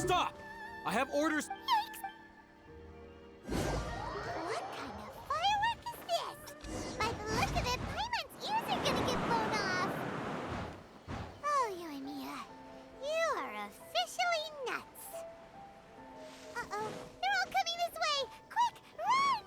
Stop! I have orders. What kind of firework is this? By the look of it, Paimon's ears are gonna get blown off. Oh, Yoimiya, you are officially nuts. Uh-oh, they're all coming this way! Quick, run!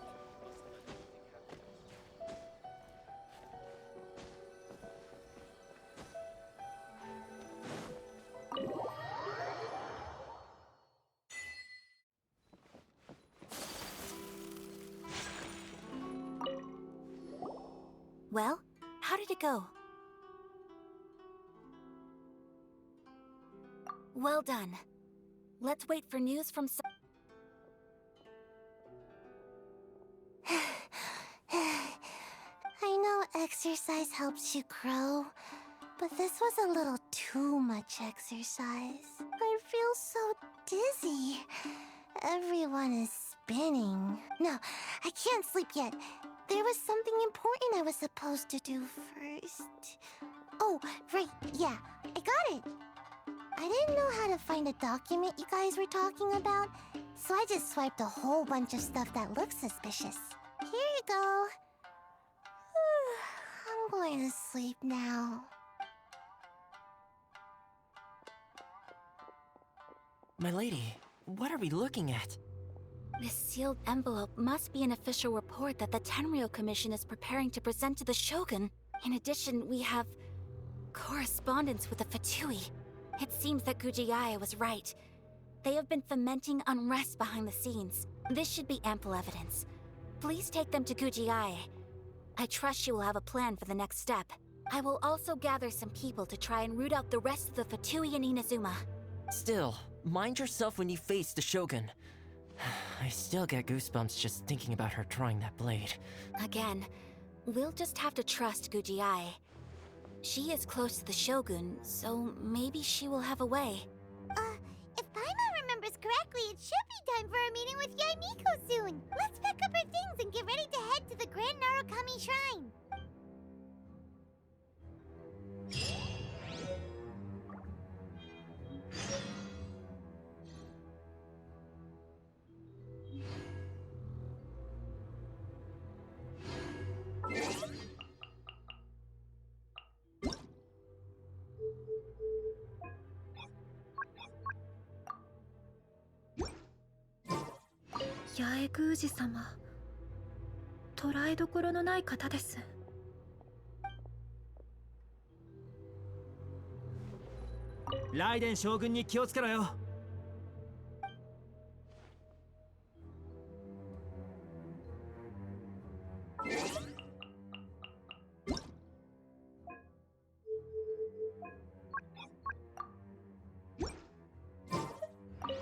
Well, how did it go? Well done. Let's wait for news from I know exercise helps you grow, but this was a little too much exercise. I feel so dizzy. Everyone is spinning. No, I can't sleep yet. There was something important I was supposed to do first. Oh, right, yeah, I got it. I didn't know how to find a document you guys were talking about, so I just swiped a whole bunch of stuff that looks suspicious. Here you go. I'm going to sleep now. My lady, what are we looking at? This sealed envelope must be an official report that the Tenryou Commission is preparing to present to the Shogun. In addition, we have correspondence with the Fatui. It seems that Gujiae was right. They have been fomenting unrest behind the scenes. This should be ample evidence. Please take them to Gujiae. I trust she will have a plan for the next step. I will also gather some people to try and root out the rest of the Fatui in Inazuma. Still, mind yourself when you face the Shogun. I still get goosebumps just thinking about her drawing that blade. Again, we'll just have to trust Gujiae. She is close to the Shogun, so maybe she will have a way. If Paimon remembers correctly, it should be time for a meeting with Yaimiko soon. Let's pack up our things and get ready to head to the Grand Narukami Shrine.八重宮司様、捉えどころのない方です。ライデン将軍に気をつけろよ。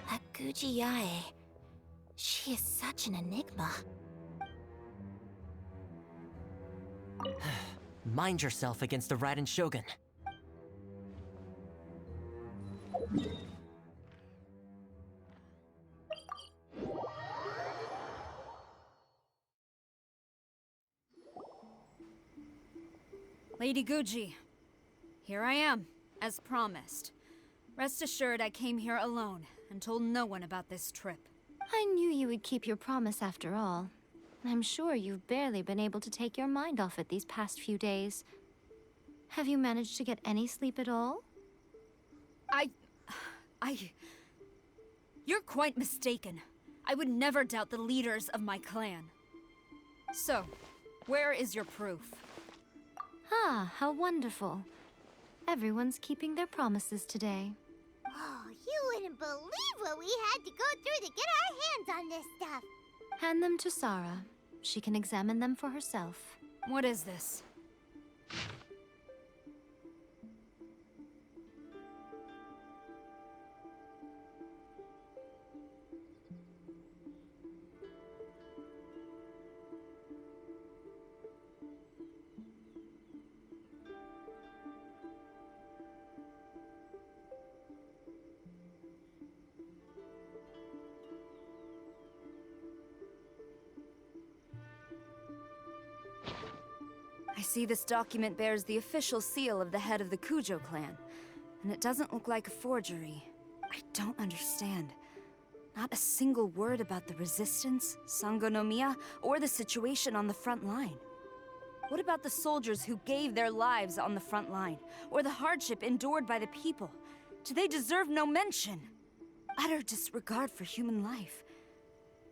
That Gujiae, she is such an enigma. Mind yourself against the Raiden Shogun. Lady Guji, here I am, as promised. Rest assured I came here alone and told no one about this trip. I knew you would keep your promise after all. I'm sure you've barely been able to take your mind off it these past few days. Have you managed to get any sleep at all? You're quite mistaken. I would never doubt the leaders of my clan. So, where is your proof? Ah, how wonderful. Everyone's keeping their promises today. Oh, you wouldn't believe what we had to go through to get our hands on this stuff. Hand them to Sarah. She can examine them for herself. What is this? I see this document bears the official seal of the head of the Kujo clan, and it doesn't look like a forgery. I don't understand. Not a single word about the resistance, Sangonomiya, or the situation on the front line. What about the soldiers who gave their lives on the front line, or the hardship endured by the people? Do they deserve no mention? Utter disregard for human life.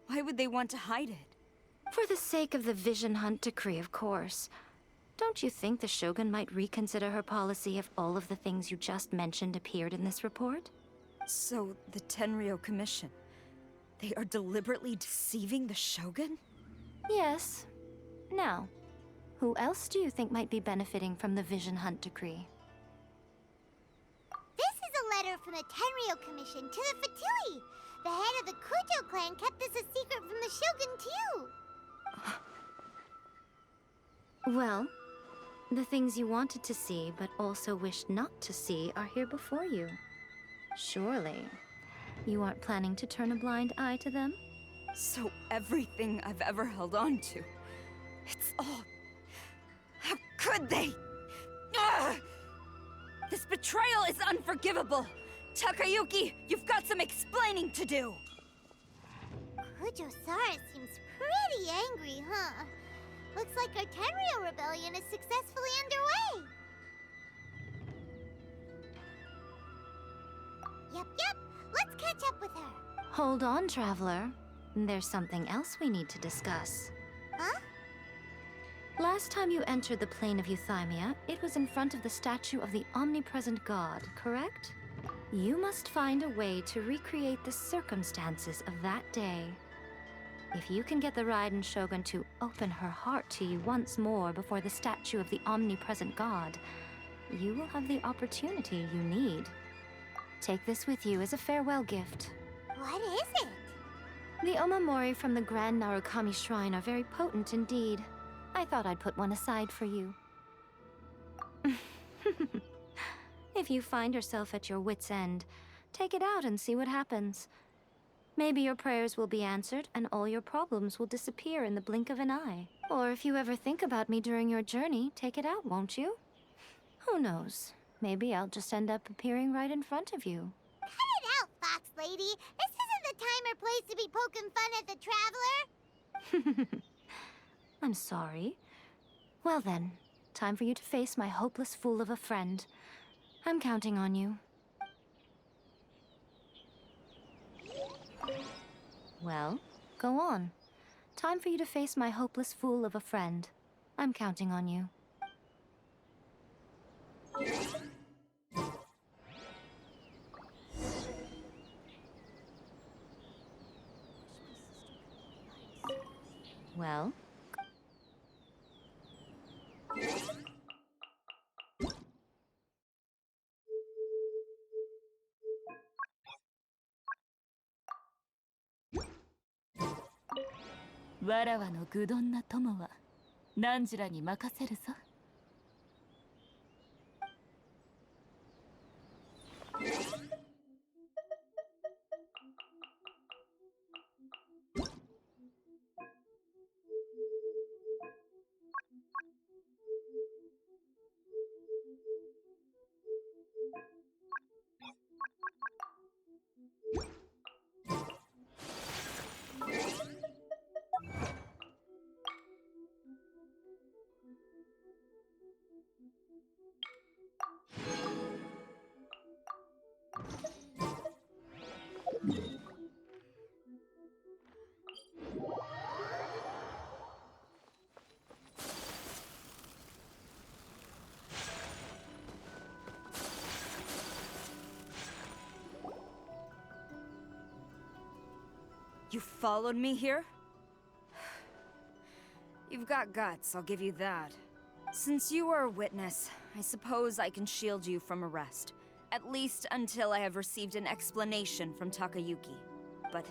Why would they want to hide it? For the sake of the Vision Hunt decree, of course. Don't you think the Shogun might reconsider her policy if all of the things you just mentioned appeared in this report? So, the Tenryo Commission, they are deliberately deceiving the Shogun? Yes. Now, who else do you think might be benefiting from the Vision Hunt decree? This is a letter from the Tenryo Commission to the Fatui. The head of the Kujo clan kept this a secret from the Shogun, too. Well, the things you wanted to see but also wished not to see are here before you. Surely, you aren't planning to turn a blind eye to them? So everything I've ever held on to, it's all... How could they? Ugh! This betrayal is unforgivable! Takayuki, you've got some explaining to do! Kujo-Sara seems pretty angry, huh? Looks like our Tenryo rebellion is successfully underway. Yep. Let's catch up with her. Hold on, Traveler. There's something else we need to discuss. Huh? Last time you entered the plane of Euthymia, it was in front of the statue of the omnipresent god, correct? You must find a way to recreate the circumstances of that day. If you can get the Raiden Shogun to open her heart to you once more before the statue of the omnipresent god, you will have the opportunity you need. Take this with you as a farewell gift. What is it? The Omamori from the Grand Narukami Shrine are very potent indeed. I thought I'd put one aside for you. If you find yourself at your wit's end, take it out and see what happens. Maybe your prayers will be answered and all your problems will disappear in the blink of an eye. Or if you ever think about me during your journey, take it out, won't you? Who knows? Maybe I'll just end up appearing right in front of you. Cut it out, Fox Lady. This isn't the time or place to be poking fun at the Traveler. I'm sorry. Well then, time for you to face my hopeless fool of a friend. I'm counting on you. Well, go on. Time for you to face my hopeless fool of a friend. I'm counting on you. Well? You followed me here? You've got guts, I'll give you that. Since you are a witness, I suppose I can shield you from arrest. At least until I have received an explanation from Takayuki. But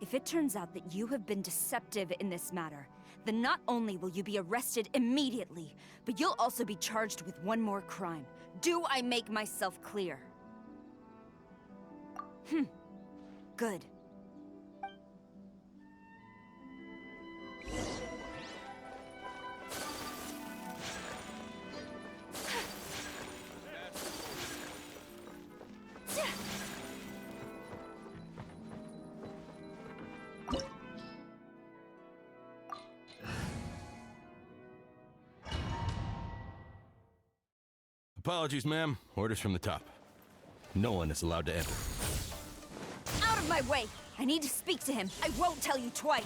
if it turns out that you have been deceptive in this matter, then not only will you be arrested immediately, but you'll also be charged with one more crime. Do I make myself clear? Good. Apologies, ma'am. Orders from the top. No one is allowed to enter. Out of my way! I need to speak to him. I won't tell you twice.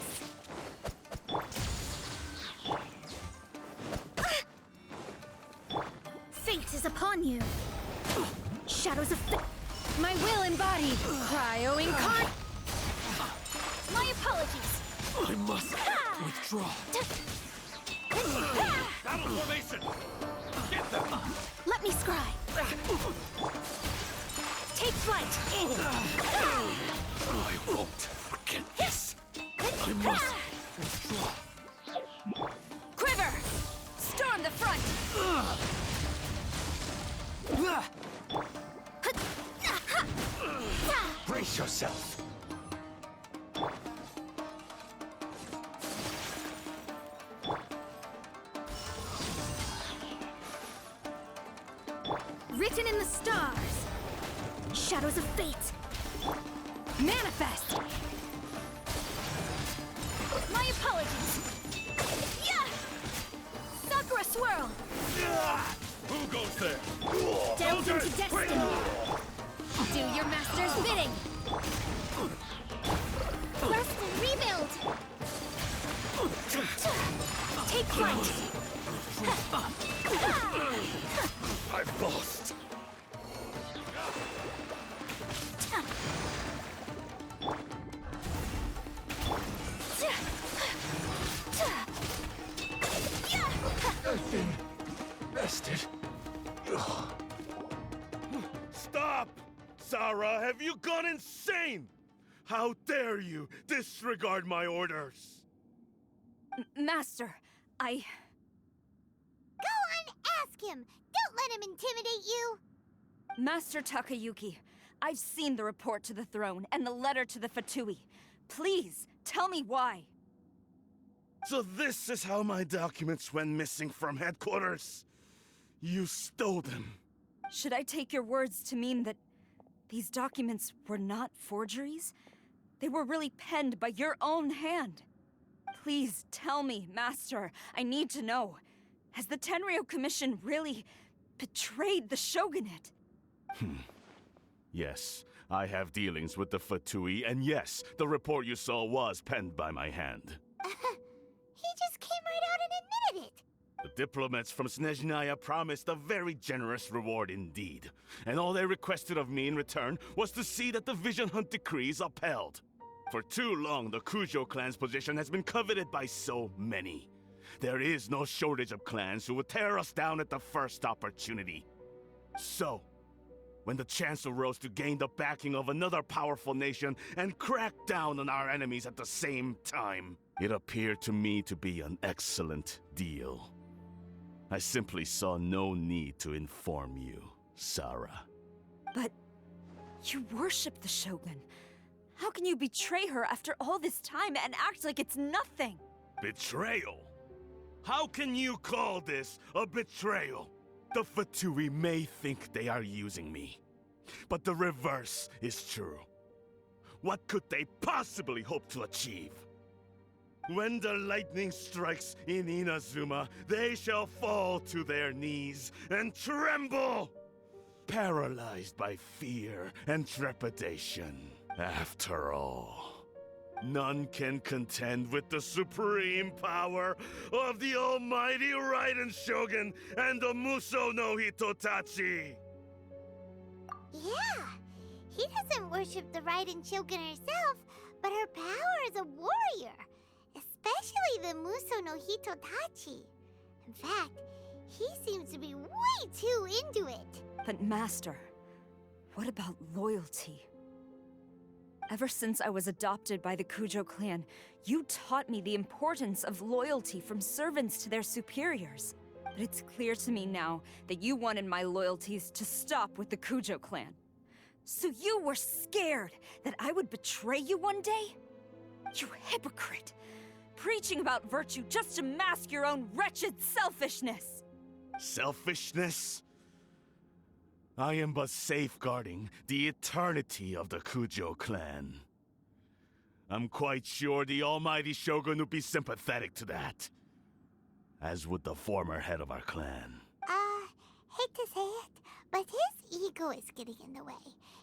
Fate is upon you. Shadows of fate. My will embodied. Cryo incarnate. My apologies. I must withdraw. Battle formation! Get them! Let me scry. Take flight. I won't forget this. I must withdraw. Quiver! Storm the front! Brace yourself. Written in the stars. Shadows of fate. Manifest. My apologies. Yeah! Sakura swirl. Who goes there? Delve into destiny. Do your master's bidding. Burst and rebuild. Take flight. I've lost. I've been bested. Stop! Sarah, have you gone insane? How dare you disregard my orders? Master, I... Go on, ask him! Don't let him intimidate you! Master Takayuki, I've seen the report to the throne and the letter to the Fatui. Please, tell me why. So this is how my documents went missing from headquarters? You stole them. Should I take your words to mean that these documents were not forgeries? They were really penned by your own hand. Please tell me, Master. I need to know. Has the Tenryo Commission really betrayed the Shogunate? Yes, I have dealings with the Fatui, and yes, the report you saw was penned by my hand. He just came right out and admitted it! The diplomats from Snezhnaya promised a very generous reward indeed, and all they requested of me in return was to see that the Vision Hunt decrees upheld. For too long, the Kujo clan's position has been coveted by so many. There is no shortage of clans who would tear us down at the first opportunity. So, when the chance arose to gain the backing of another powerful nation and crack down on our enemies at the same time, it appeared to me to be an excellent deal. I simply saw no need to inform you, Sarah. But you worship the Shogun. How can you betray her after all this time and act like it's nothing? Betrayal? How can you call this a betrayal? The Fatui may think they are using me, but the reverse is true. What could they possibly hope to achieve? When the lightning strikes in Inazuma, they shall fall to their knees and tremble, paralyzed by fear and trepidation. After all, none can contend with the supreme power of the almighty Raiden Shogun and the Muso no Hitotachi! Yeah, he doesn't worship the Raiden Shogun herself, but her power as a warrior. Especially the Muso no Hitotachi. In fact, he seems to be way too into it. But Master, what about loyalty? Ever since I was adopted by the Kujo clan, you taught me the importance of loyalty from servants to their superiors. But it's clear to me now that you wanted my loyalties to stop with the Kujo clan. So you were scared that I would betray you one day? You hypocrite! Preaching about virtue just to mask your own wretched selfishness! Selfishness? I am but safeguarding the eternity of the Kujo clan. I'm quite sure the almighty Shogun would be sympathetic to that. As would the former head of our clan. Hate to say it, But his ego is getting in the way.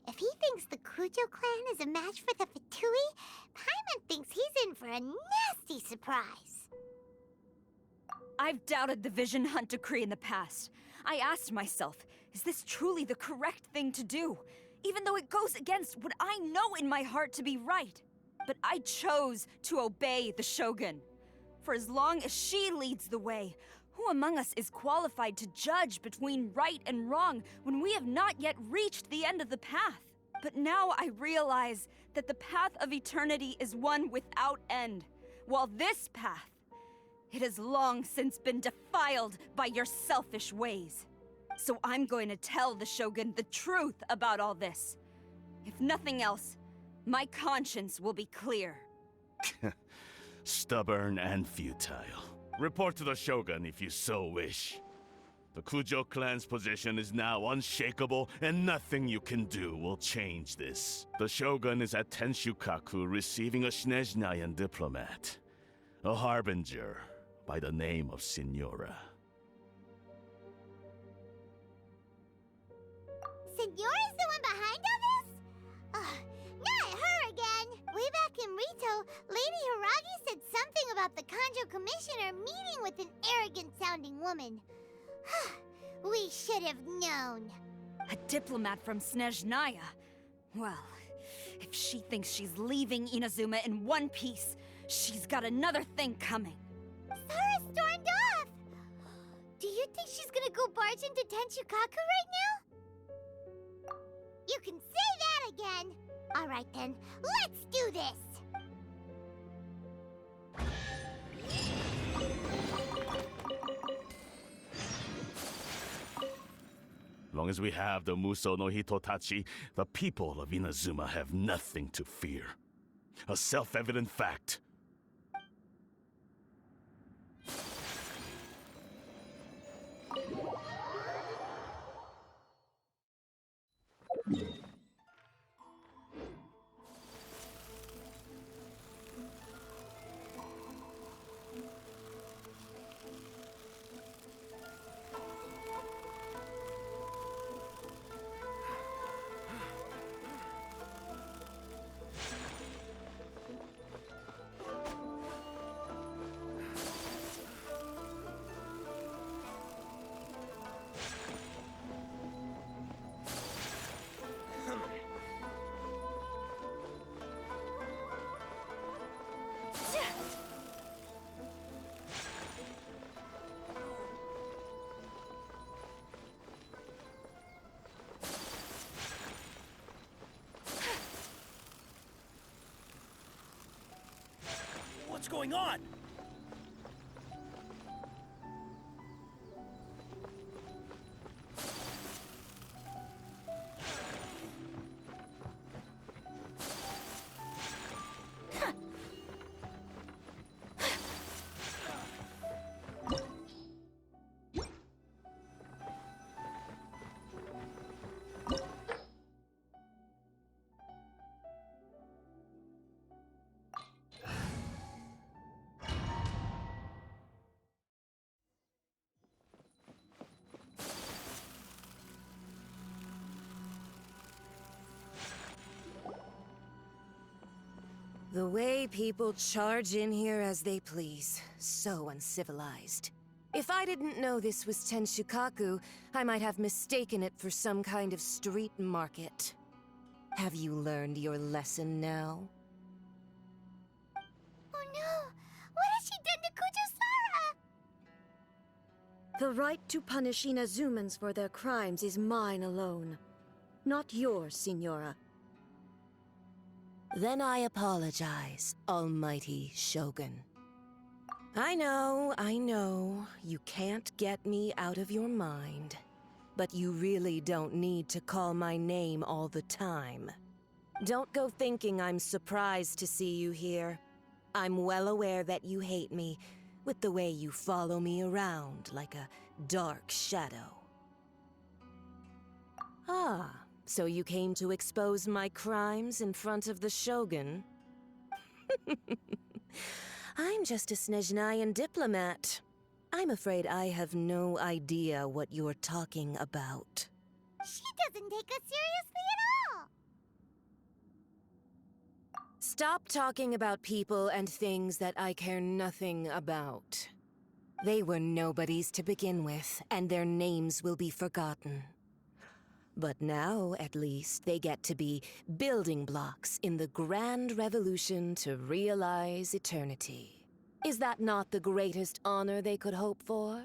If he thinks the Kujo clan is a match for the Fatui, Paimon thinks he's in for a nasty surprise. I've doubted the Vision Hunt decree in the past. I asked myself, is this truly the correct thing to do? Even though it goes against what I know in my heart to be right. But I chose to obey the Shogun. For as long as she leads the way, who among us is qualified to judge between right and wrong when we have not yet reached the end of the path? But now I realize that the path of eternity is one without end, while this path, it has long since been defiled by your selfish ways. So I'm going to tell the Shogun the truth about all this. If nothing else, my conscience will be clear. Stubborn and futile. Report to the Shogun if you so wish. The Kujo clan's position is now unshakable, and nothing you can do will change this. The Shogun is at Tenshukaku receiving a Snezhnayan diplomat, a harbinger by the name of Signora. Signora's the one behind all this? Not her again! Way back in Rito, Lady Hiragi said something about the Kanjo Commissioner meeting with an arrogant-sounding woman. We should have known. A diplomat from Snezhnaya? Well, if she thinks she's leaving Inazuma in one piece, she's got another thing coming. Sora stormed off! Do you think she's gonna go barge into Tenshukaku right now? You can say that again! Alright then, let's do this! Long as we have the Muso no Hitotachi, the people of Inazuma have nothing to fear. A self-evident fact. What's going on? The way people charge in here as they please. So uncivilized. If I didn't know this was Tenshukaku, I might have mistaken it for some kind of street market. Have you learned your lesson now? Oh no! What has she done to Kujo Sara? The right to punish Inazumans for their crimes is mine alone. Not yours, Signora. Then I apologize, Almighty Shogun. I know, you can't get me out of your mind. But you really don't need to call my name all the time. Don't go thinking I'm surprised to see you here. I'm well aware that you hate me, with the way you follow me around like a dark shadow. Ah, so you came to expose my crimes in front of the Shogun? I'm just a Snezhnayan diplomat. I'm afraid I have no idea what you're talking about. can take us seriously at all. Stop talking about people and things that I care nothing about. They were nobodies to begin with, and their names will be forgotten. But now, at least, they get to be building blocks in the grand revolution to realize eternity. Is that not the greatest honor they could hope for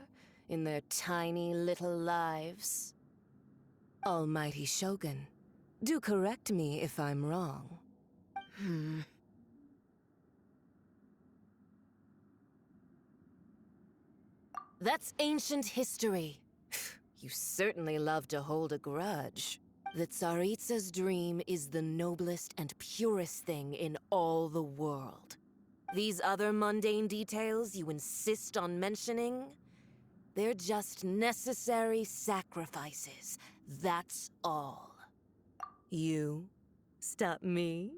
in their tiny little lives? Almighty Shogun, do correct me if I'm wrong. That's ancient history. You certainly love to hold a grudge. The Tsaritsa's dream is the noblest and purest thing in all the world. These other mundane details you insist on mentioning, they're just necessary sacrifices. That's all. You stop me?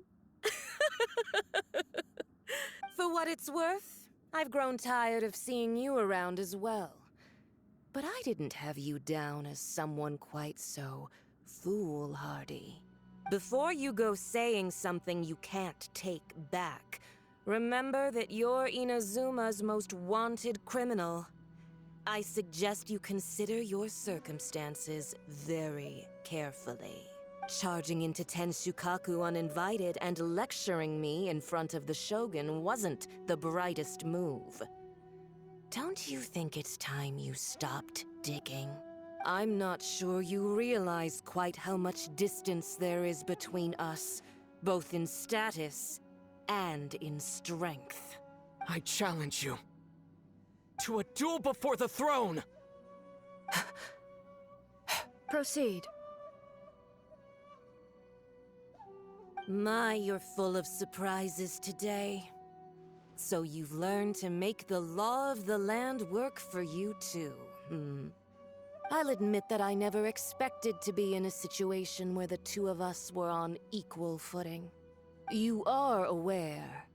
For what it's worth, I've grown tired of seeing you around as well. But I didn't have you down as someone quite so foolhardy. Before you go saying something you can't take back, remember that you're Inazuma's most wanted criminal. I suggest you consider your circumstances very carefully. Charging into Tenshukaku uninvited and lecturing me in front of the Shogun wasn't the brightest move. Don't you think it's time you stopped digging? I'm not sure you realize quite how much distance there is between us, both in status and in strength. I challenge you to a duel before the throne! Proceed. My, you're full of surprises today. So you've learned to make the law of the land work for you too, I'll admit that I never expected to be in a situation where the two of us were on equal footing. You are aware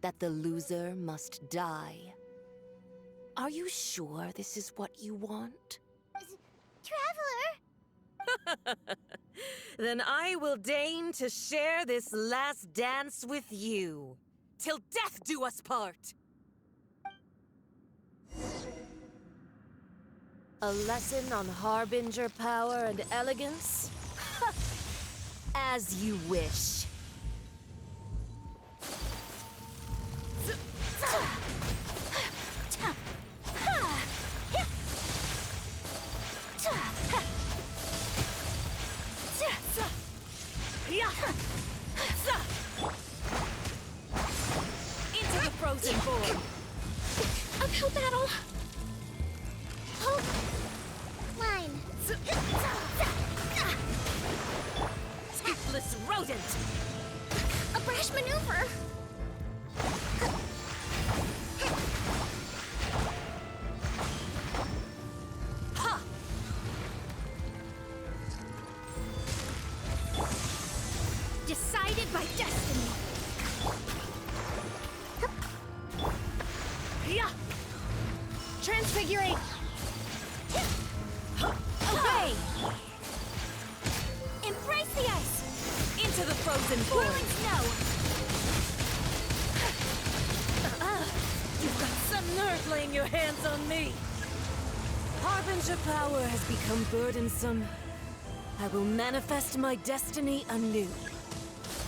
that the loser must die. Are you sure this is what you want? Traveler! Then I will deign to share this last dance with you. Till death do us part! A lesson on Harbinger power and elegance? As you wish. Into the frozen board! Uphill battle! Hold line. Toothless rodent! A brash maneuver! Ha! Decided by destiny! Transfigurate! Away! Embrace the ice! Into the frozen void! Whirling snow! You've got some nerve laying your hands on me! Harbinger power has become burdensome. I will manifest my destiny anew.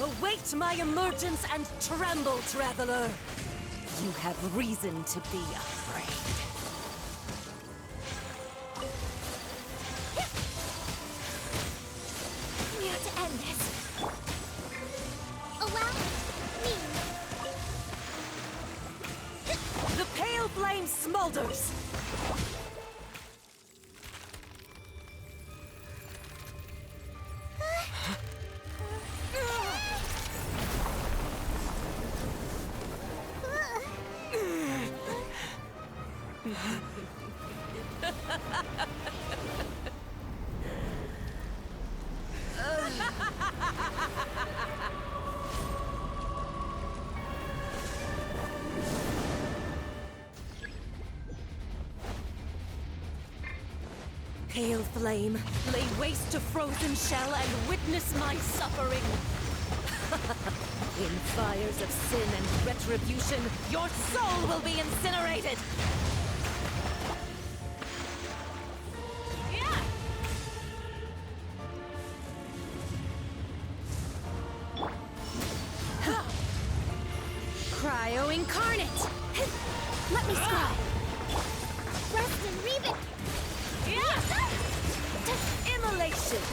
Await my emergence and tremble, traveler! You have reason to be afraid. We have to end this. Allow me. The pale flame smolders! Hail flame, lay waste to frozen shell and witness my suffering. In fires of sin and retribution, your soul will be incinerated! Cryo incarnate! Let me scry! Rest and read it! Immolation!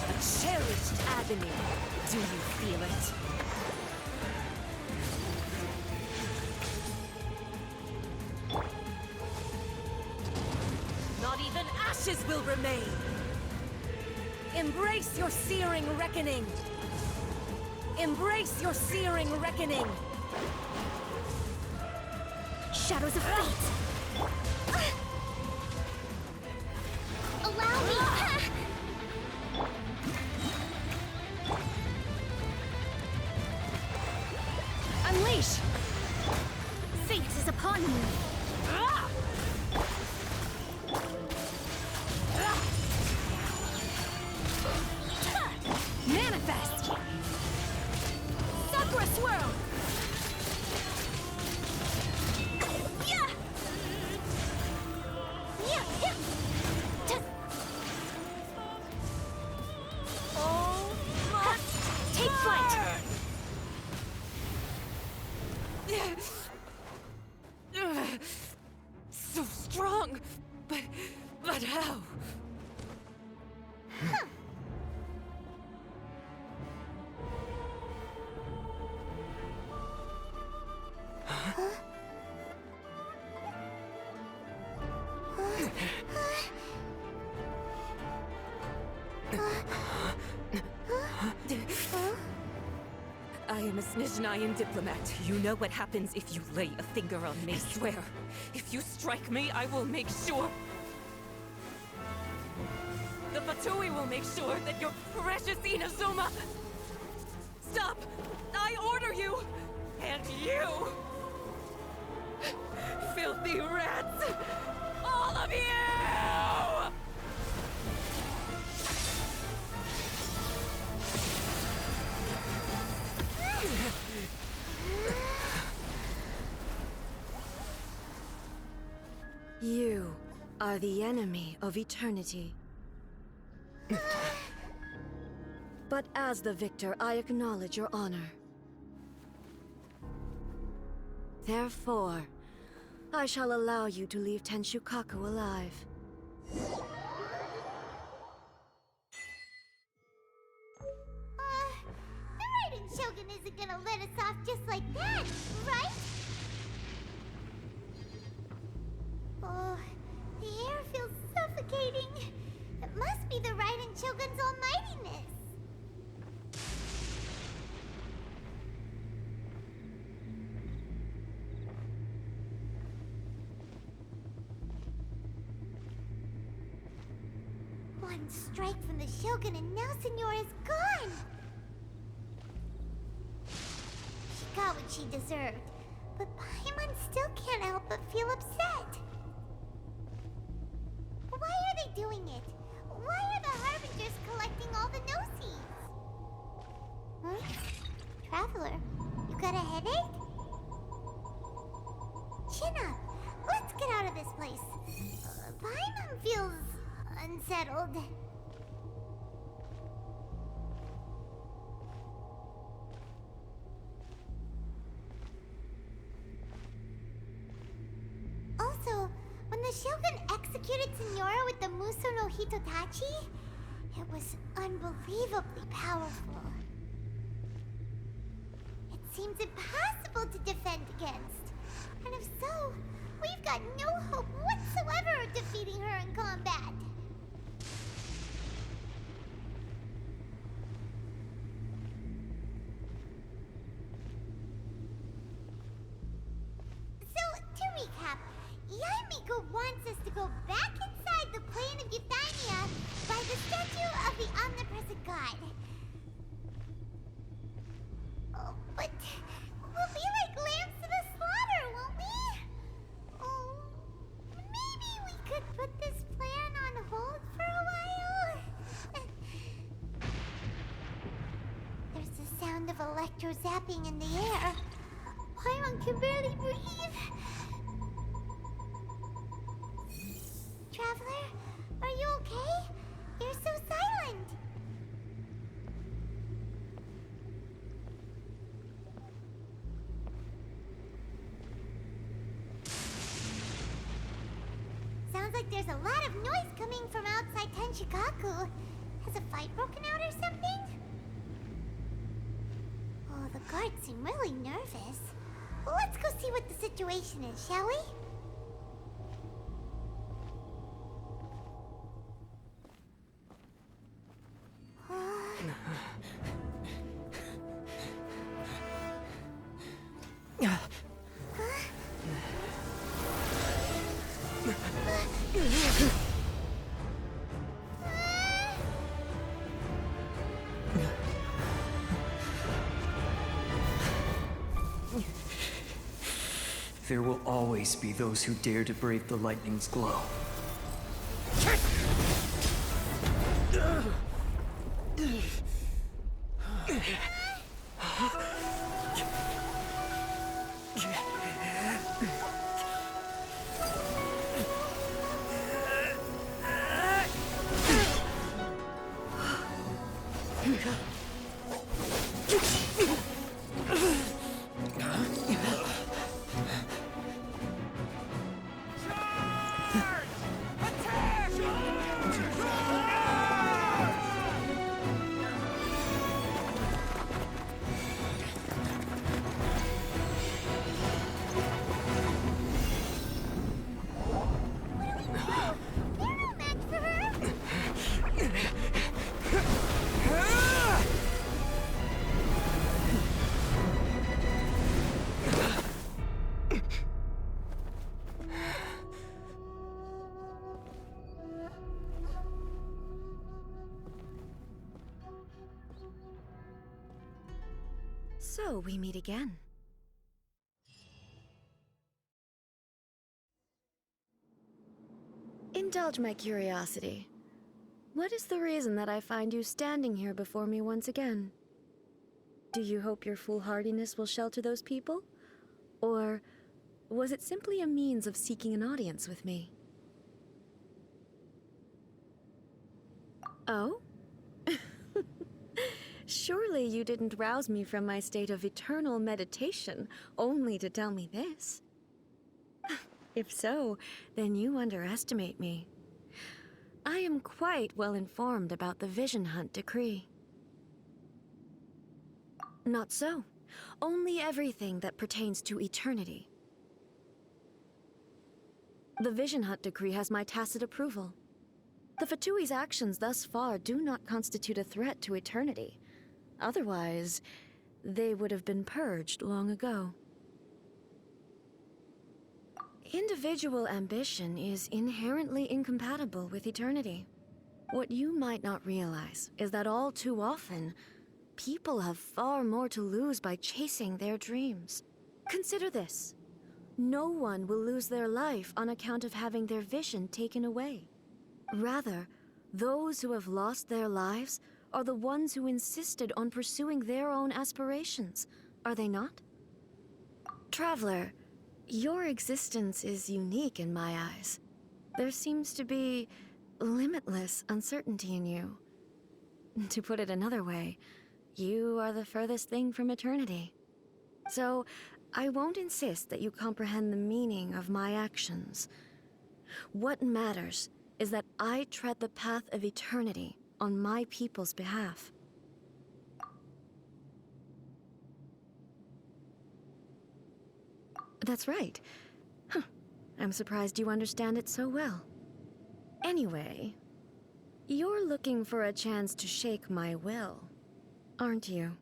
A cherished agony. Do you feel it? Not even ashes will remain! Embrace your searing reckoning! Embrace your searing reckoning! Shadows of fate! Allow me! Unleash! Fate is upon me! Manifest! Sakura Swirl! Take flight! So strong! But how? I am a Snezhnayan diplomat. You know what happens if you lay a finger on me, swear. If you strike me, I will make sure... The Fatui will make sure that your precious Inazuma... Stop! I order you! And you! Filthy rats! All of you! You are the enemy of eternity. But as the victor, I acknowledge your honor. Therefore, I shall allow you to leave Tenshukaku alive. The Raiden Shogun isn't gonna let us off just like that, right? Oh, the air feels suffocating. It must be the Raiden Shogun's almightiness. One strike from the Shogun and now Senora's gone! She got what she deserved, but Paimon still can't help but feel upset. Why are they doing it? Why are the Harbingers collecting all the no-seeds? Huh? Traveler, you got a headache? Chin up. Let's get out of this place. Paimon feels unsettled. Also, when the Shogun executed Senora with the Muso no Hitotachi, it was unbelievably powerful. It seems impossible to defend against. And if so, we've got no hope whatsoever of defeating her in combat. So, to recap, Yaimiko wants us to go back inside the plane of Euthymia by the statue of the omnipresent god. Oh, but we'll be like lambs to the slaughter, won't we? Oh, maybe we could put this plan on hold for a of electro zapping in the air. Paimon can barely breathe. Traveler, are you okay? You're so silent. Sounds like there's a lot of noise coming from outside Tenshikaku. Has a fight broken out or something? Oh, the guards seem really nervous. Let's go see what the situation is, shall we? There will always be those who dare to brave the lightning's glow. So we meet again. Indulge my curiosity. What is the reason that I find you standing here before me once again? Do you hope your foolhardiness will shelter those people? Or was it simply a means of seeking an audience with me? Oh? Surely you didn't rouse me from my state of eternal meditation only to tell me this. If so, then you underestimate me. I am quite well informed about the Vision Hunt decree. Not so. Only everything that pertains to eternity. The Vision Hunt decree has my tacit approval. The Fatui's actions thus far do not constitute a threat to eternity. Otherwise, they would have been purged long ago. Individual ambition is inherently incompatible with eternity. What you might not realize is that all too often, people have far more to lose by chasing their dreams. Consider this. No one will lose their life on account of having their vision taken away. Rather, those who have lost their lives are the ones who insisted on pursuing their own aspirations, are they not? Traveler, your existence is unique in my eyes. There seems to be limitless uncertainty in you. To put it another way, you are the furthest thing from eternity. So, I won't insist that you comprehend the meaning of my actions. What matters is that I tread the path of eternity on my people's behalf. That's right. Huh. I'm surprised you understand it so well. Anyway, you're looking for a chance to shake my will, aren't you?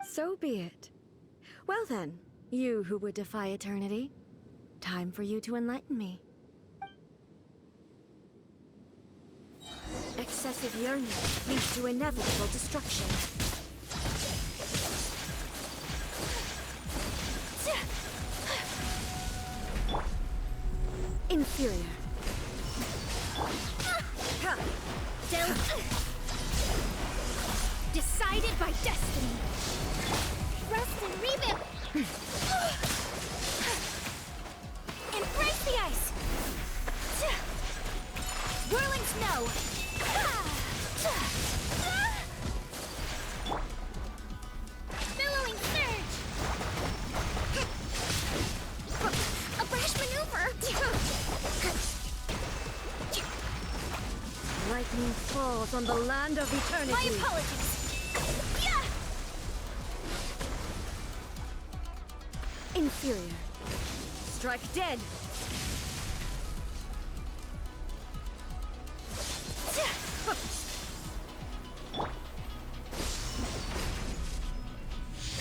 So be it. Well then, you who would defy eternity, time for you to enlighten me. Excessive yearning leads to inevitable destruction. Inferior. Guided by destiny. Rust and reboot. Embrace the ice. Whirling snow. Billowing surge. A brash maneuver. Lightning falls on the land of eternity. My apologies. Yeah. Inferior. Strike dead.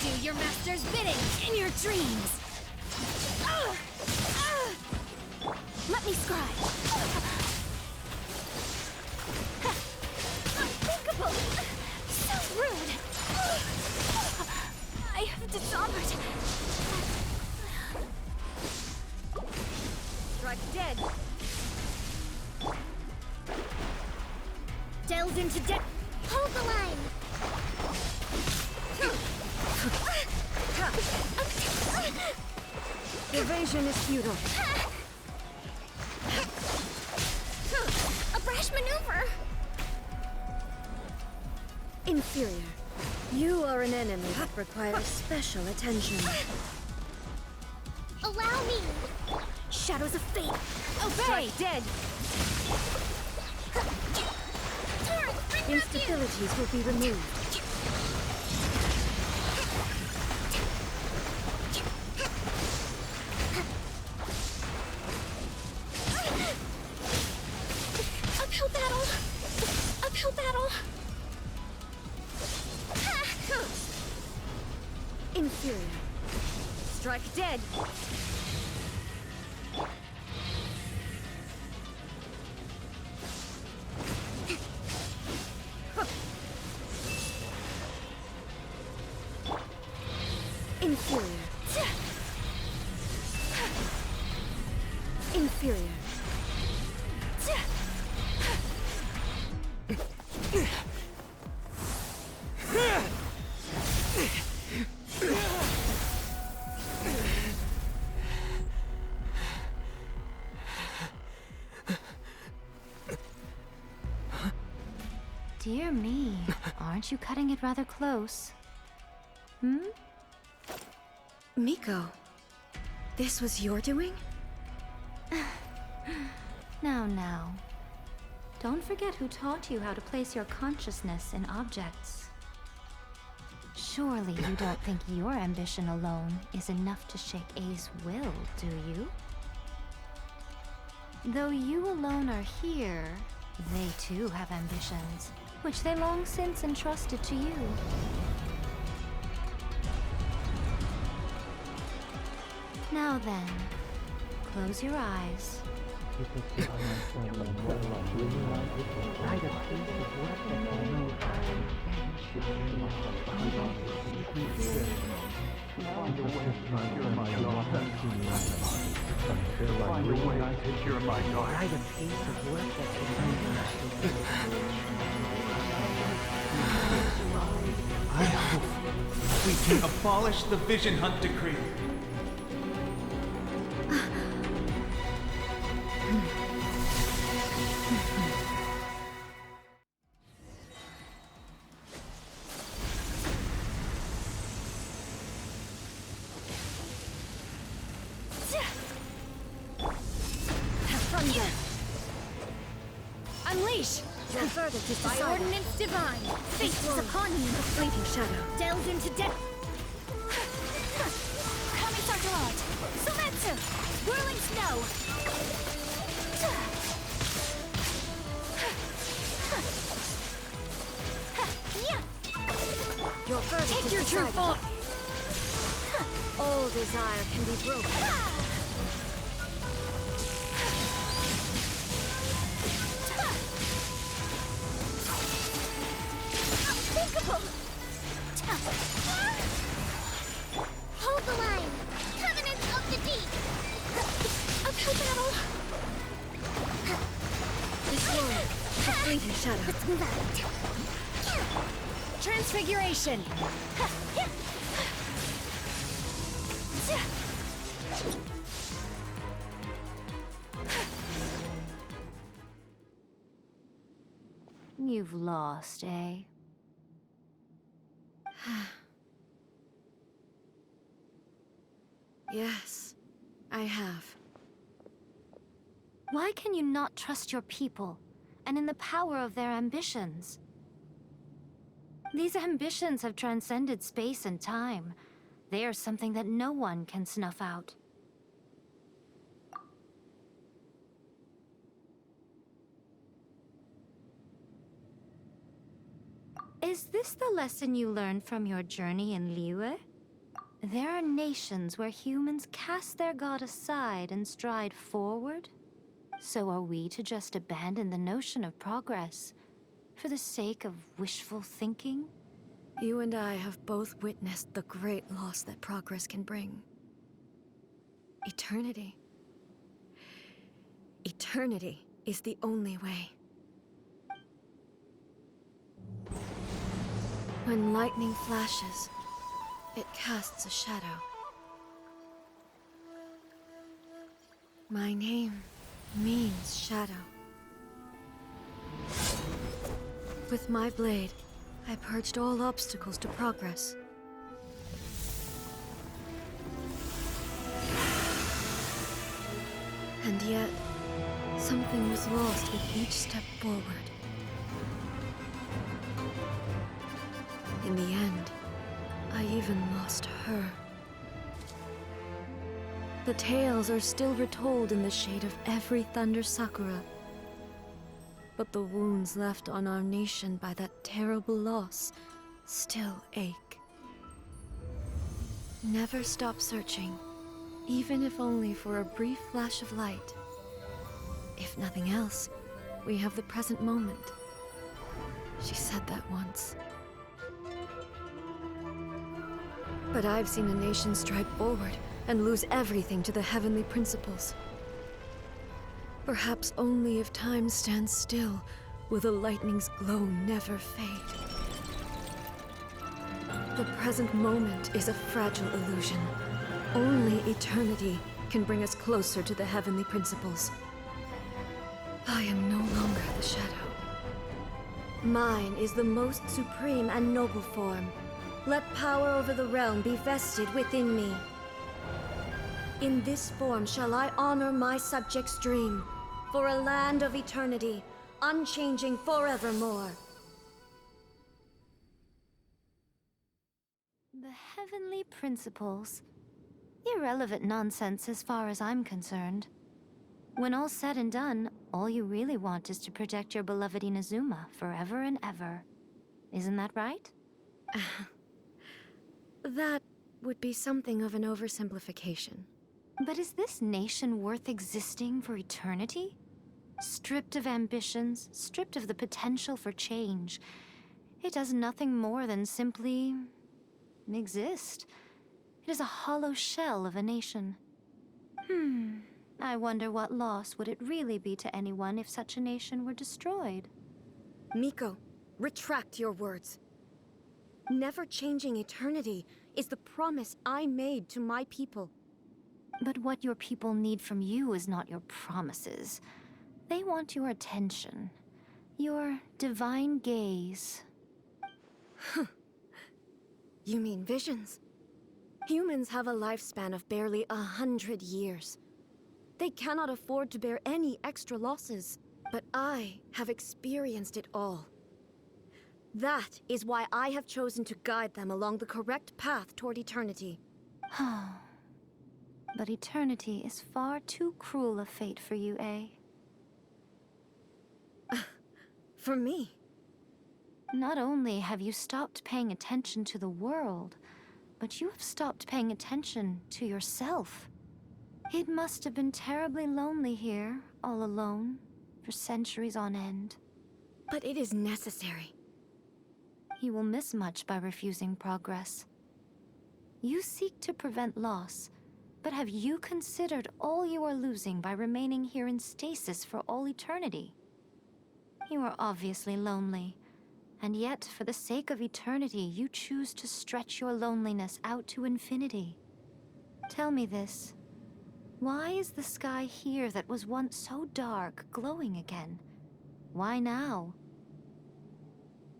Do your master's bidding in your dreams. Let me scribe. Unthinkable. So rude. I have dishonored. Strike dead. Delves into depth. Hold the line. Evasion is futile. A brash maneuver. Inferior. You are an enemy that requires special attention. Allow me. Shadows of fate. Obey. Strike dead. Torrent, bring Instabilities will be removed. Uphill battle. Uphill battle. Inferior. Strike dead. Inferior. Inferior. Dear me, aren't you cutting it rather close? Hmm? Miko, this was your doing? Now. Don't forget who taught you how to place your consciousness in objects. Surely you don't think your ambition alone is enough to shake A's will, do you? Though you alone are here, they too have ambitions, which they long since entrusted to you. Now then, close your eyes. I hope we can abolish the Vision Hunt Decree. Thunder! Unleash! Your verdict is By decided. ordinance divine, fate is upon you. Fleeting shadow. Delves into depth. Kamisartalot, Sumetsu, whirling snow. Your verdict Take is your true decided. form. All desire can be broken. Unthinkable. Hold the line. Covenants of the deep. Uphill battle. This world, a fleeting shadow. Let's move out. Transfiguration! You've lost, eh? Yes, I have. Why can you not trust your people, and in the power of their ambitions? These ambitions have transcended space and time. They are something that no one can snuff out. Is this the lesson you learned from your journey in Liyue? There are nations where humans cast their god aside and stride forward. So are we to just abandon the notion of progress for the sake of wishful thinking? You and I have both witnessed the great loss that progress can bring. Eternity. Eternity is the only way. When lightning flashes, it casts a shadow. My name means shadow. With my blade, I purged all obstacles to progress. And yet, something was lost with each step forward. In the end, I even lost her. The tales are still retold in the shade of every Thunder Sakura. But the wounds left on our nation by that terrible loss still ache. Never stop searching, even if only for a brief flash of light. If nothing else, we have the present moment. She said that once. But I've seen a nation stride forward and lose everything to the heavenly principles. Perhaps only if time stands still will the lightning's glow never fade. The present moment is a fragile illusion. Only eternity can bring us closer to the heavenly principles. I am no longer the shadow. Mine is the most supreme and noble form. Let power over the realm be vested within me. In this form shall I honor my subjects' dream, for a land of eternity, unchanging forevermore. The heavenly principles. Irrelevant nonsense as far as I'm concerned. When all's said and done, all you really want is to protect your beloved Inazuma forever and ever. Isn't that right? That would be something of an oversimplification. But is this nation worth existing for eternity? Stripped of ambitions, stripped of the potential for change, it does nothing more than simply exist. It is a hollow shell of a nation. I wonder what loss would it really be to anyone if such a nation were destroyed? Miko, retract your words. Never changing eternity is the promise I made to my people. But what your people need from you is not your promises. They want your attention. Your divine gaze. You mean visions? Humans have a lifespan of barely 100 years. They cannot afford to bear any extra losses. But I have experienced it all. That is why I have chosen to guide them along the correct path toward eternity. But eternity is far too cruel a fate for you, eh? For me? Not only have you stopped paying attention to the world, but you have stopped paying attention to yourself. It must have been terribly lonely here, all alone, for centuries on end. But it is necessary. You will miss much by refusing progress. You seek to prevent loss, but have you considered all you are losing by remaining here in stasis for all eternity? You are obviously lonely, And yet, for the sake of eternity, you choose to stretch your loneliness out to infinity. Tell me this. Why is the sky here that was once so dark glowing again? Why now?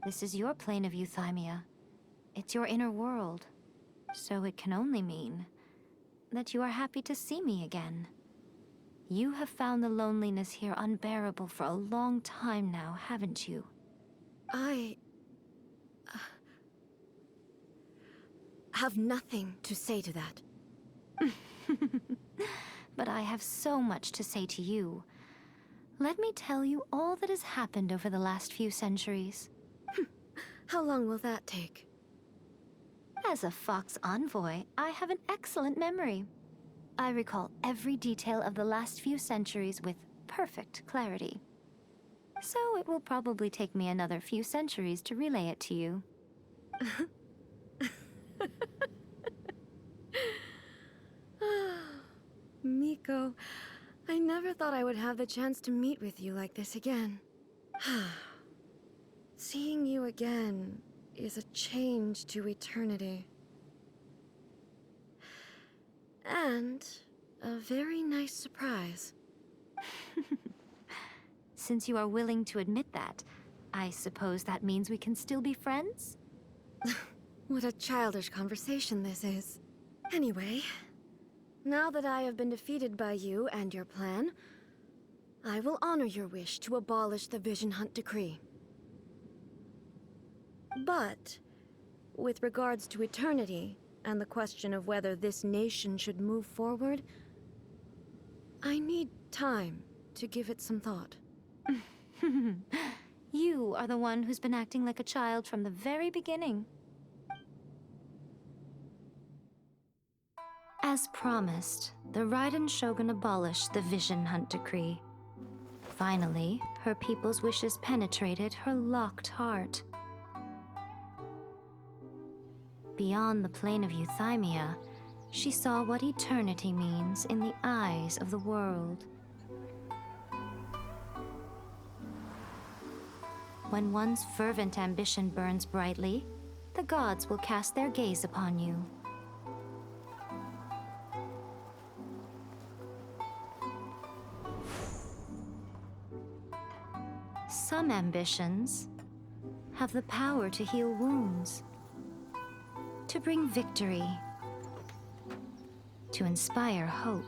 This is your plane of euthymia. It's your inner world. So it can only mean that you are happy to see me again. You have found the loneliness here unbearable for a long time now, haven't you? I have nothing to say to that. But I have so much to say to you. Let me tell you all that has happened over the last few centuries. How long will that take? As a Fox envoy, I have an excellent memory. I recall every detail of the last few centuries with perfect clarity. So it will probably take me another few centuries to relay it to you. Miko, I never thought I would have the chance to meet with you like this again. Seeing you again is a change to eternity. And a very nice surprise. Since you are willing to admit that, I suppose that means we can still be friends? What a childish conversation this is. Anyway, now that I have been defeated by you and your plan, I will honor your wish to abolish the Vision Hunt Decree. But, with regards to eternity, and the question of whether this nation should move forward, I need time to give it some thought. You are the one who's been acting like a child from the very beginning. As promised, the Raiden Shogun abolished the Vision Hunt Decree. Finally, her people's wishes penetrated her locked heart. Beyond the plane of euthymia, she saw what eternity means in the eyes of the world. When one's fervent ambition burns brightly, the gods will cast their gaze upon you. Some ambitions have the power to heal wounds, to bring victory, to inspire hope.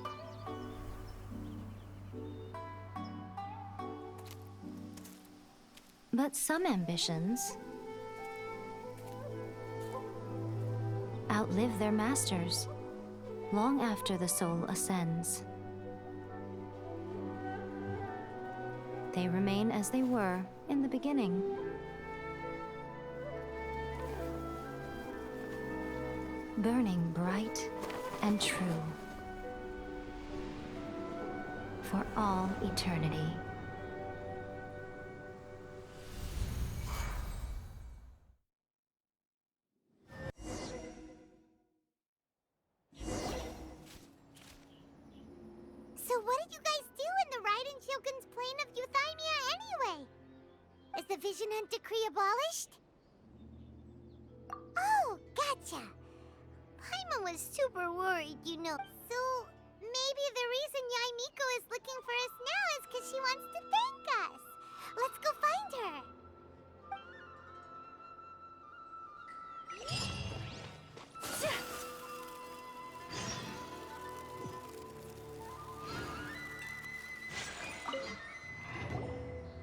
But some ambitions outlive their masters long after the soul ascends. They remain as they were in the beginning. Burning bright and true for all eternity. So what did you guys do in the Raiden Shogun's plane of euthymia anyway? Is the Vision Hunt Decree abolished? Oh, gotcha. Paimon was super worried, you know. So maybe the reason Yae Miko is looking for us now is because she wants to thank us. Let's go find her.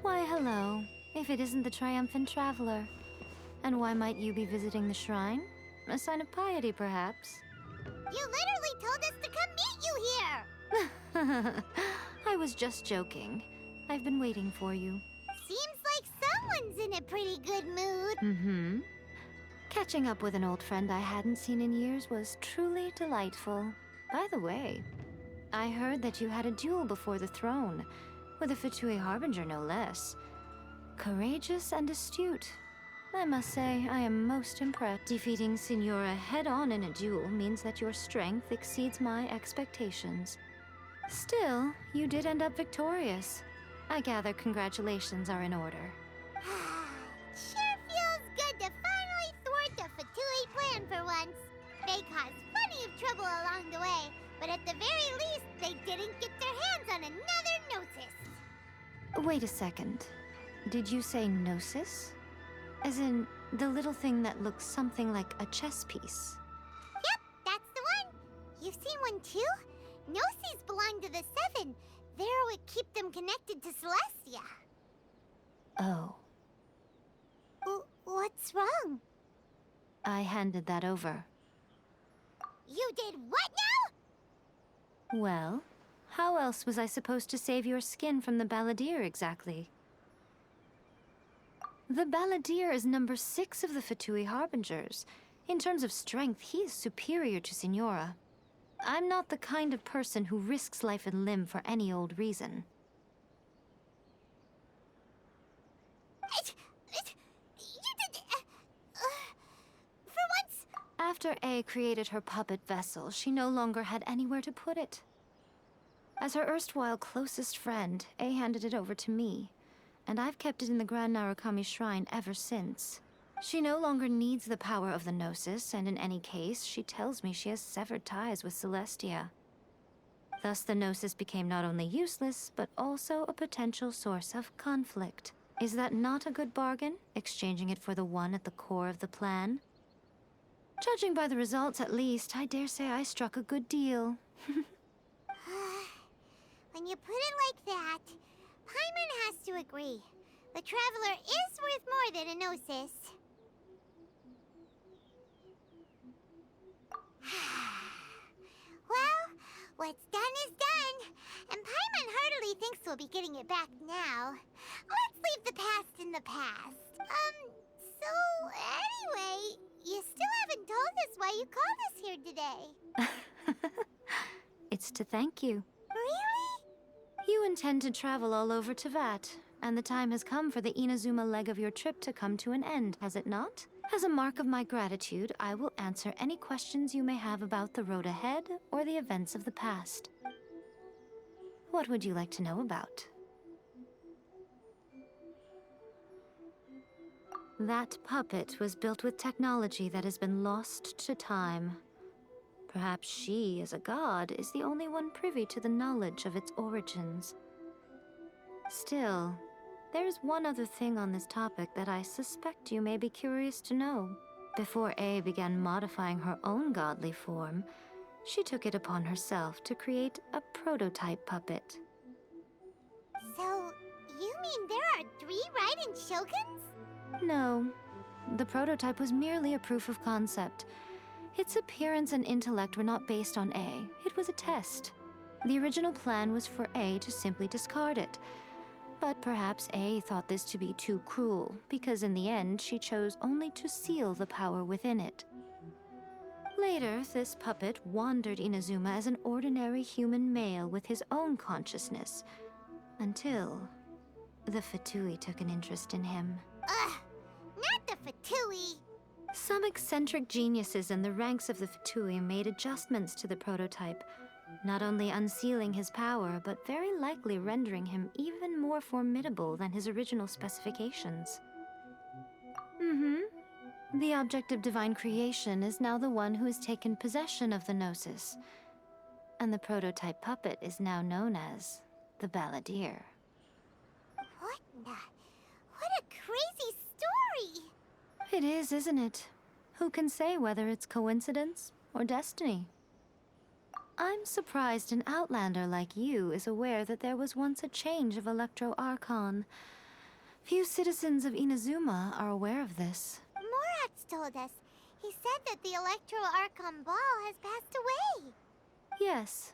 Why, hello. If it isn't the triumphant traveler. And why might you be visiting the shrine? A sign of piety, perhaps? You literally told us to come meet you here! I was just joking. I've been waiting for you. Seems like someone's in a pretty good mood. Mm-hmm. Catching up with an old friend I hadn't seen in years was truly delightful. By the way, I heard that you had a duel before the throne, with a Fatui Harbinger no less. Courageous and astute. I must say, I am most impressed. Defeating Signora head-on in a duel means that your strength exceeds my expectations. Still, you did end up victorious. I gather congratulations are in order. Sure caused plenty of trouble along the way, but at the very least, they didn't get their hands on another Gnosis. Wait a second. Did you say Gnosis? As in, the little thing that looks something like a chess piece? Yep, that's the one. You've seen one too? Gnosis belong to the Seven. They're what keep them connected to Celestia. Oh. What's wrong? I handed that over. You did what now? Well, how else was I supposed to save your skin from the Balladeer exactly? The Balladeer is number 6 of the Fatui Harbingers. In terms of strength, he is superior to Signora. I'm not the kind of person who risks life and limb for any old reason. You did... for once... After A created her puppet vessel, she no longer had anywhere to put it. As her erstwhile closest friend, A handed it over to me, and I've kept it in the Grand Narukami Shrine ever since. She no longer needs the power of the Gnosis, and in any case, she tells me she has severed ties with Celestia. Thus, the Gnosis became not only useless, but also a potential source of conflict. Is that not a good bargain, exchanging it for the one at the core of the plan? Judging by the results, at least, I dare say I struck a good deal. When you put it like that, Paimon has to agree. The Traveler is worth more than a Gnosis. Well, what's done is done, and Paimon hardly thinks we'll be getting it back now. Let's leave the past in the past. So anyway, you still haven't told us why you called us here today. It's to thank you. Really? You intend to travel all over Teyvat, and the time has come for the Inazuma leg of your trip to come to an end, has it not? As a mark of my gratitude, I will answer any questions you may have about the road ahead or the events of the past. What would you like to know about? That puppet was built with technology that has been lost to time. Perhaps she, as a god, is the only one privy to the knowledge of its origins. Still, there is one other thing on this topic that I suspect you may be curious to know. Before A began modifying her own godly form, she took it upon herself to create a prototype puppet. So, you mean there are 3 Raiden Shoguns? No. The prototype was merely a proof of concept. Its appearance and intellect were not based on A. It was a test. The original plan was for A to simply discard it. But perhaps A thought this to be too cruel, because in the end she chose only to seal the power within it. Later, this puppet wandered Inazuma as an ordinary human male with his own consciousness, until the Fatui took an interest in him. Ugh, not the Fatui. Some eccentric geniuses in the ranks of the Fatui made adjustments to the prototype, not only unsealing his power, but very likely rendering him even more formidable than his original specifications. The object of divine creation is now the one who has taken possession of the Gnosis, and the prototype puppet is now known as the Balladeer. What a crazy story! It is, isn't it? Who can say whether it's coincidence or destiny? I'm surprised an outlander like you is aware that there was once a change of Electro Archon. Few citizens of Inazuma are aware of this. Morat's told us. He said that the Electro Archon Ball has passed away. Yes.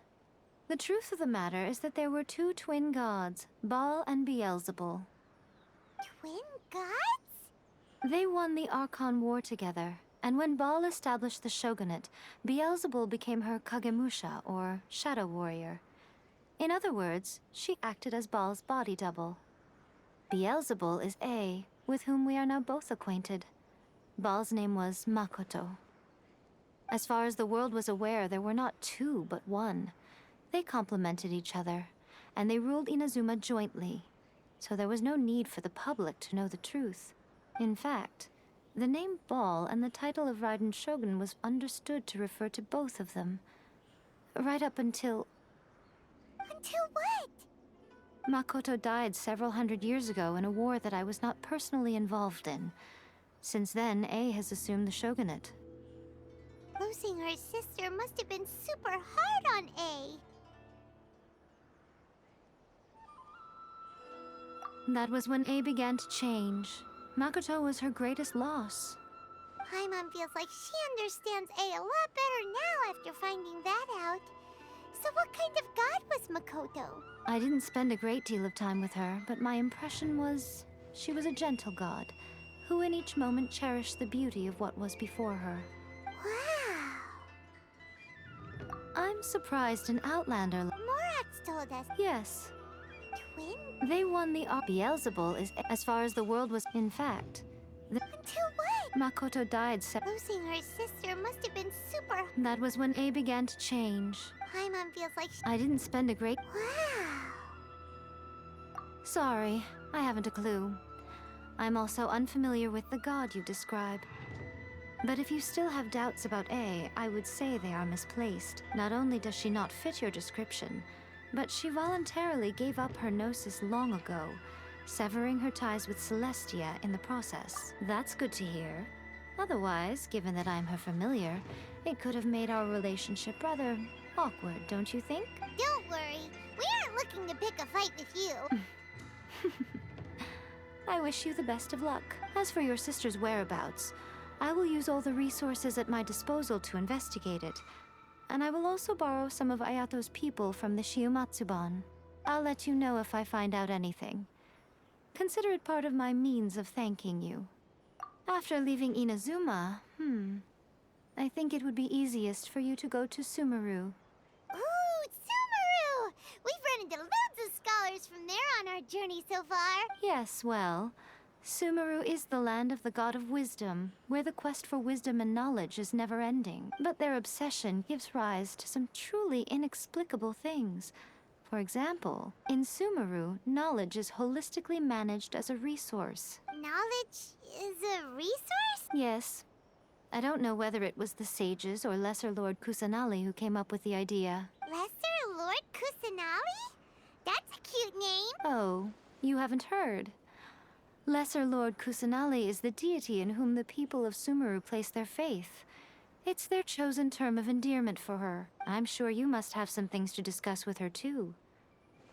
The truth of the matter is that there were 2 twin gods, Baal and Beelzebul. Twin gods? They won the Archon War together, and when Baal established the shogunate, Beelzebul became her Kagemusha, or shadow warrior. In other words, she acted as Baal's body double. Beelzebul is A, with whom we are now both acquainted. Baal's name was Makoto. As far as the world was aware, there were not 2, but 1. They complemented each other, and they ruled Inazuma jointly, so there was no need for the public to know the truth. In fact, The name Ball and the title of Raiden Shogun was understood to refer to both of them. Right up until... Until what? Makoto died several hundred years ago in a war that I was not personally involved in. Since then, A has assumed the shogunate. Losing her sister must have been super hard on A. That was when A began to change. Makoto was her greatest loss. Paimon feels like she understands A a lot better now after finding that out. So what kind of god was Makoto? I didn't spend a great deal of time with her, but my impression was she was a gentle god, who in each moment cherished the beauty of what was before her. Wow. I'm surprised an Outlander... Morat's told us. Yes. Twin? They won the Beelzebul is as far as the world was. In fact, Until what? Makoto died Losing her sister must have been super... That was when A began to change. Paimon feels like I didn't spend a great... Wow. Sorry, I haven't a clue. I'm also unfamiliar with the god you describe. But if you still have doubts about A, I would say they are misplaced. Not only does she not fit your description, but she voluntarily gave up her gnosis long ago, severing her ties with Celestia in the process. That's good to hear. Otherwise, given that I'm her familiar, it could have made our relationship rather awkward, don't you think? Don't worry. We aren't looking to pick a fight with you. I wish you the best of luck. As for your sister's whereabouts, I will use all the resources at my disposal to investigate it. And I will also borrow some of Ayato's people from the Shiumatsuban. I'll let you know if I find out anything. Consider it part of my means of thanking you. After leaving Inazuma, I think it would be easiest for you to go to Sumeru. Ooh, Sumeru! We've run into loads of scholars from there on our journey so far. Yes, well, Sumeru is the land of the god of wisdom, where the quest for wisdom and knowledge is never-ending. But their obsession gives rise to some truly inexplicable things. For example, in Sumeru, knowledge is holistically managed as a resource. Knowledge is a resource? Yes. I don't know whether it was the sages or Lesser Lord Kusanali who came up with the idea. Lesser Lord Kusanali? That's a cute name. Oh, you haven't heard. Lesser Lord Kusanali is the deity in whom the people of Sumeru place their faith. It's their chosen term of endearment for her. I'm sure you must have some things to discuss with her, too.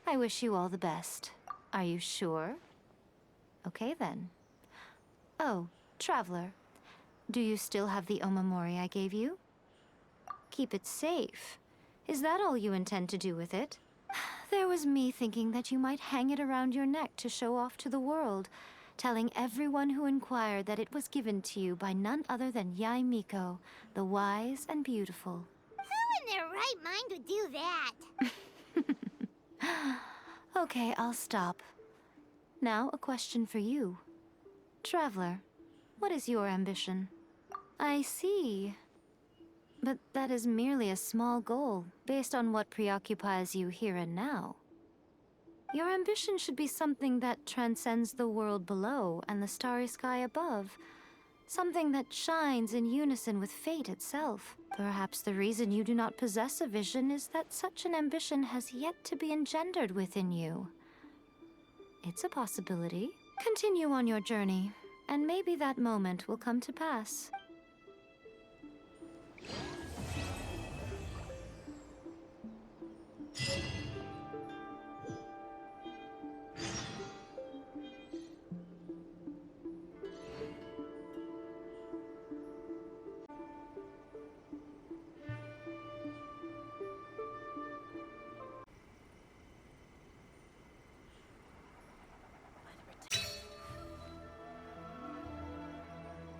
I wish you all the best. Are you sure? Okay, then. Oh, Traveler. Do you still have the Omamori I gave you? Keep it safe. Is that all you intend to do with it? There was me thinking that you might hang it around your neck to show off to the world, telling everyone who inquired that it was given to you by none other than Yae Miko, the wise and beautiful. Who in their right mind would do that? Okay, I'll stop. Now, a question for you. Traveler, what is your ambition? I see. But that is merely a small goal, based on what preoccupies you here and now. Your ambition should be something that transcends the world below and the starry sky above. Something that shines in unison with fate itself. Perhaps the reason you do not possess a vision is that such an ambition has yet to be engendered within you. It's a possibility. Continue on your journey, and maybe that moment will come to pass. You